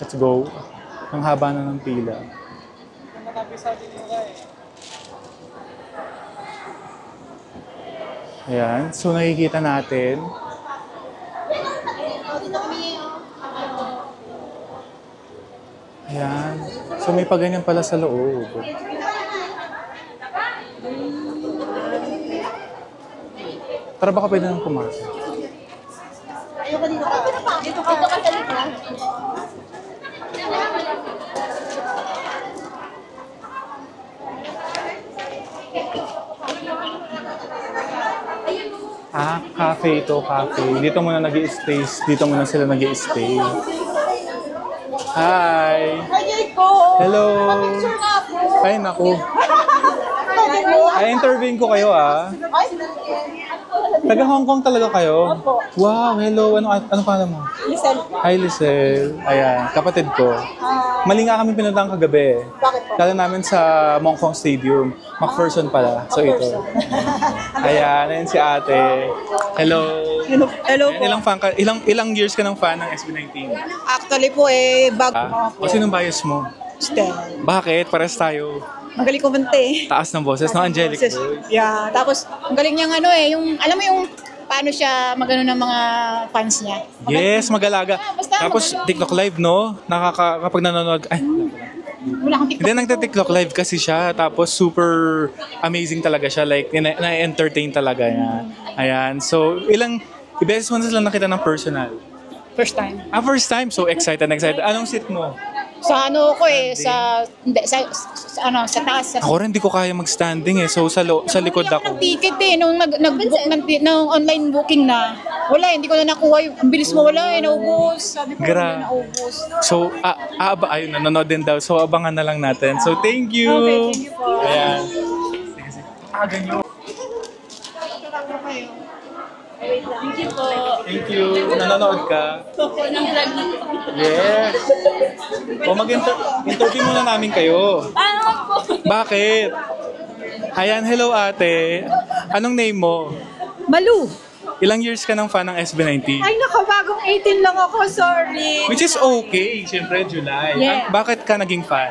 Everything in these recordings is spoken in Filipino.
Let's go. Ang haba na ng pila. Ayan. So, nakikita natin. Ayan. So, may paganyan pala sa loob. Tara, baka pwede nang pumasok. Ayoko dito ka. Dito ka sa likod. Ah, cafe ito, cafe. Dito muna nag-i-stay. Dito muna sila nag-i-stay. Hi! Hi, ko. Hello! Picture nga po. Ay, naku. Ay, interviewin ko kayo, ah. Ay, Taga Hong Kong talaga kayo? Opo. Wow, hello. Ano pangalan mo? listen. Hi, Lisel. Ayan, kapatid ko. Mali nga kami pinuntahan kagabi. Bakit po? Kala namin sa Mongkong Stadium. McPherson pala. So ito. Ayan, ayan si ate. Hello. Hello po. Ilang fan ka? Ilang years ka ng fan ng SB19? Actually po bago Ah, o sinong bias mo? Stel. Bakit? Pares tayo. Magaling kumante. Taas ng boses, no? Angelic Boses. voice. Yeah, tapos ang galing niyang yung alam mo yung paano siya magano ng mga fans niya. Yes, magalaga. Basta Tapos TikTok live, no? Kapag nanonood, ay, Wala kang TikTok. hindi, nagta-TikTok live kasi siya. Tapos super amazing talaga siya. Like, na-entertain talaga niya. Ayan. So, beses mo na sila nakita ng personal. First time. First time. So, excited. Anong seat mo? Sa ano ko sa taas. Ako rin, hindi ko kaya mag-standing eh. So, sa likod Ako ako. nag-ticket nung nag-book ng online booking na. Wala, hindi ko na nakuha yung ang bilis mo wala naubos. Sabi ko Gra- na naubos. So, ayun, nanonood din daw. So, abangan na lang natin. So, thank you. Okay, thank you po. Ayan. Sige. Ganyo. Thank you po. Thank you. Nanonood ka? Opo, ng vlog na po. Yes. O mag-interview muna namin kayo. Ano po? Bakit? Ayan, hello ate. Anong name mo? Malu. Ilang years ka ng fan ng SB19? Ay, nakabagong 18 lang ako, sorry. Which is okay. Siyempre, July. Yeah. Bakit ka naging fan?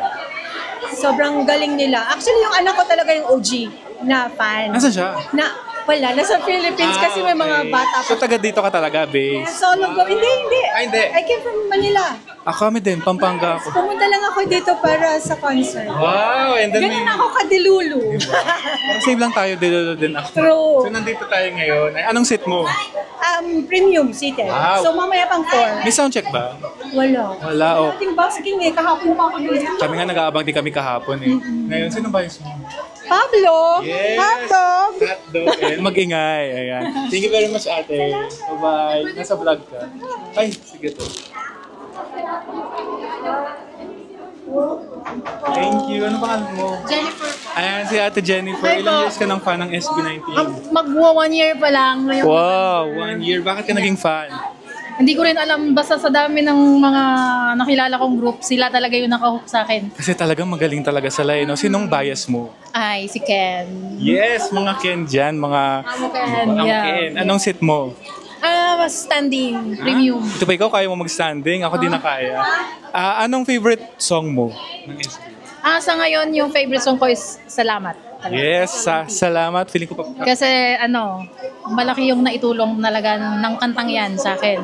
Sobrang galing nila. Actually, yung anak ko talaga yung OG na fan. Nasaan siya? Nasa Philippines kasi may mga okay. bata So, pa. taga dito ka talaga, base? Solo go. Hindi. Hindi. I came from Manila. Kami din, Pampanga ako. Pumunta lang ako dito para sa concert. Wow, and then Ganun ako kadilulu. Para same lang tayo, dito din ako. True. So, nandito tayo ngayon. Ay, anong seat mo? Premium seated. Wow. So, mamaya pang 4. May soundcheck ba? Wala. Wala, oh. Ating basking kahapon pa ako dito. Kami nga nag-aabang din kami kahapon eh. Ngayon, sino ba yung Pablo! Yes! Hotdog! Hotdog. Ayan, mag-ingay. Ayan. Thank you very much, ate. Bye-bye. Nasa vlog ka. Ay, sige to. Thank you. Ano pangalan mo? Jennifer. Ayan, si ate Jennifer. Hi Ilang po. years ka ng fan ng SB19? Magwa 1 year pa lang. Ngayon, Wow, 1 year. Bakit ka naging fan? Hindi ko rin alam, basta sa dami ng mga nakilala kong group, sila talaga yung nakahook sa akin. Kasi talagang magaling talaga sila, no? Sinong bias mo? Ay, si Ken. Yes, mga Ken dyan, mga... Amo Ken, Ang yeah. Ken. Anong seat mo? Standing, premium. Ito pa ikaw, kaya mo mag-standing? Ako di na kaya. Anong favorite song mo ng SB? Sa ngayon, yung favorite song ko is Salamat. Yes, salamat. Feeling ko pa... Kasi malaki yung naitulong talaga ng kantang yan sa akin.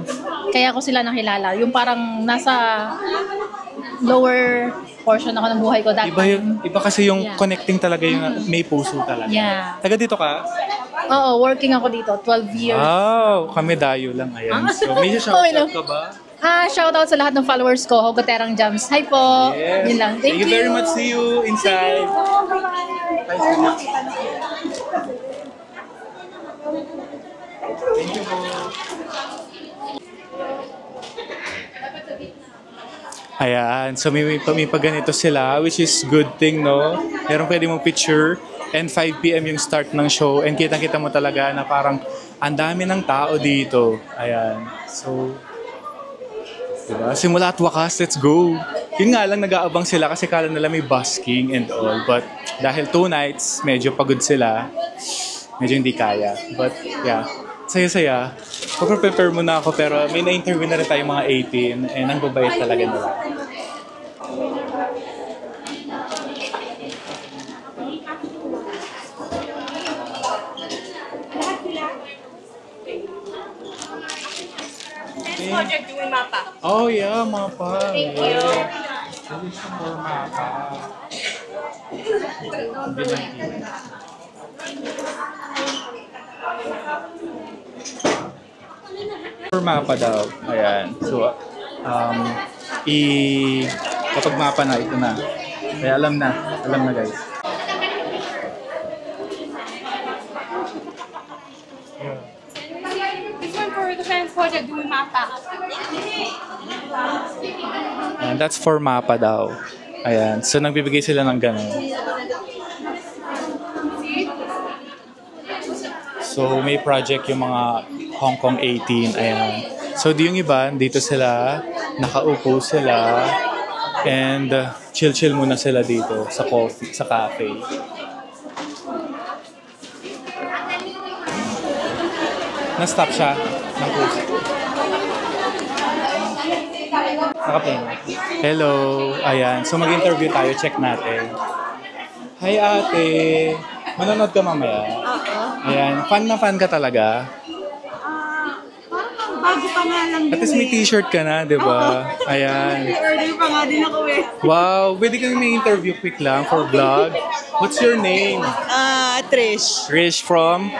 Kaya ko sila nakilala. Yung parang nasa lower portion ako ng buhay ko that time. Iba kasi yung Yeah. connecting talaga yung may puso talaga. Yeah. Taga dito ka? Oo, working ako dito, 12 years. Wow, kami dayo lang. Ayan. So, may Okay shoutout lang. ka ba? Shoutout sa lahat ng followers ko, Hogoterang Jams. Hi po! Yes. Yun lang. Thank you very much. See you inside. Thank you po. Ayan, so may ganito sila, which is good thing, no? Meron pwede mong picture, and 5 p.m. yung start ng show, and kitang-kita mo talaga na parang ang dami ng tao dito. Ayan, so, diba? Simula at wakas, let's go. Yun nga lang, nag-aabang sila kasi kala nila may busking and all, but dahil 2 nights, medyo pagod sila, medyo hindi kaya. But yeah, Saya-saya. Pag-prepare muna ako pero may na-interview na rin tayo mga 18 and ang babayad talaga nila. Project yung mapa. Oh yeah, mapa. Thank you. This is for mapa. For mapa daw. Ayan. So, kapag mapa na, ito na. Kaya alam na. Alam na guys. This one for the science project yung mapa. And that's for mapa daw. Ayan. So, nagbibigay sila ng ganun. So, may project yung mga Hong Kong 18. Ayan. So, yung iba, dito sila, nakaupo sila, and chill-chill muna sila dito sa coffee, sa cafe. Na-stop siya ng puso. Nakaplay. Hello. Ayan. So, mag-interview tayo. Check natin. Hi, ate. Manonood ka mamaya? Oo. Ayan. Fan na fan ka talaga? Parang bago pa nga lang At least may t-shirt ka na, di ba? Ayan. Order pa nga din ako eh. Wow. Pwede kami may interview quick lang for vlog. What's your name? Trish. Rish from?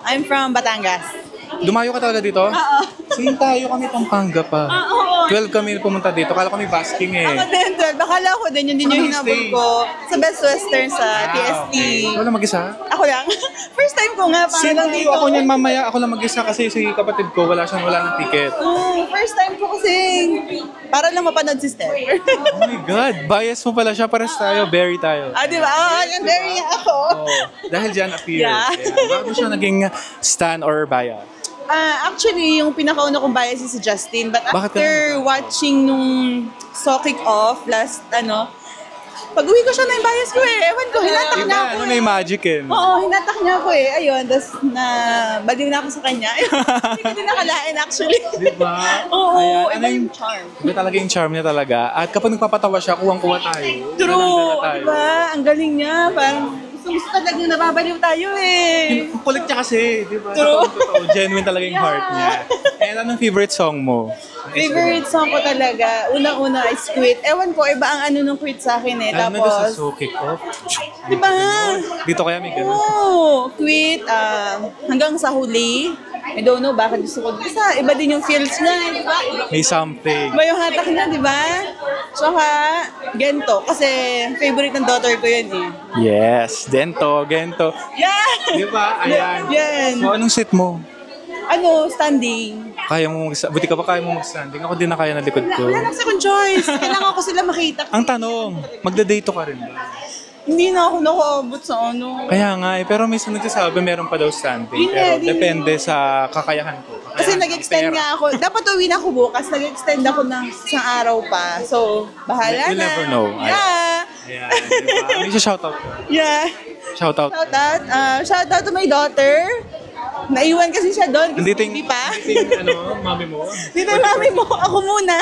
I'm from Batangas. Dumayo ka talaga dito? Oo. Same tayo kami Pampanga pa. Oo. 12 kami pumunta dito. Kala kami basking eh. Ako din, 12. Akala ko din, yun din yung Ano hinabol stay? ko sa Best Western sa TST. Wala mag-isa? Ako lang. First time ko nga, Same parang tayo. Ako niyan mamaya. Ako lang mag-isa kasi si kapatid ko wala ng ticket. First time ko kasi para lang mapanood si Steph. Oh my God. Bias mo pala siya. Pares tayo. Berry tayo. Di ba? Yan, very ako. Oh, dahil dyan appear. Yeah. Bago siya naging stan or bias. Actually, yung pinakauna kong bias is si Justin. But Bakit after watching nung So Kick Off last, pag-uwi ko siya na yung bias ko eh. Ewan ko, hinatak Iba, niya ako may magic eh. Oo, hinatak niya ako eh. Ayun, tapos baliw na ako sa kanya. Hindi ko din nakalain actually. Di ba? Oo, Ayan, iba yung charm. Iba talaga yung charm niya talaga. At kapag nagpapatawa siya, kuwang-kuwa tayo. True, Dalang-dala tayo. diba? Ang galing niya. Parang gusto talagang nababaliw tayo eh. Yung kulit niya kasi, di ba? True. Totoo, genuine talaga yung heart niya. And anong favorite song mo? Favorite song ko talaga, unang-una is Quit. Ewan ko, iba ang ng Quit sa akin eh. Ano na sa Tapos, So Kick Off? diba? Dito kaya may ganun. Oo, Quit. Hanggang sa huli. I don't know bakit gusto ko. Basta iba din yung feels niya, di ba? May something. Iba yung hatak niya, di ba? Tsaka, Gento. Kasi favorite ng daughter ko yun eh. Yes, Gento. Yeah! Di ba? Ayan. Yan. So, anong sit mo? Standing. Kaya mo buti ka pa kaya mo mag-standing. Ako din na kaya na likod ko. Wala lang second choice. Kailangan ko sila makita. Ang tanong, magda-date ka rin ba? Hindi na ako nakaabot sa ano. Kaya nga eh, pero minsan nagsasabi meron pa daw standing. Yun Pero din. depende sa kakayahan ko. Kasi nag-extend nga ako. Dapat uwi na ako bukas. Nag-extend ako ng isang araw pa. So, bahala You na. never know. Yeah. Ayan, diba? May shoutout ko. Yeah. Shoutout. Shout out to my daughter. Naiwan kasi siya doon. Hindi pa. Hindi mami mo. Dito yung mami mo. Ako muna.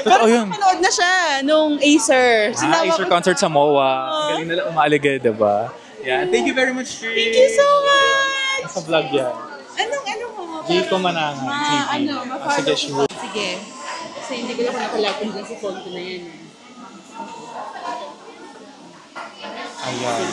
Pero Oh, yun. napanood na siya nung Acer. Acer concert sa MOA. Galing nila umaligay, diba? Yeah. Thank you very much, Trish. Thank you so much. Nasa vlog yan. Ano mo? Jiko Manangan. TV. Sige, sure. Sige. Kasi hindi ko na ako nakalapin dyan sa phone ko na yan. Ayan.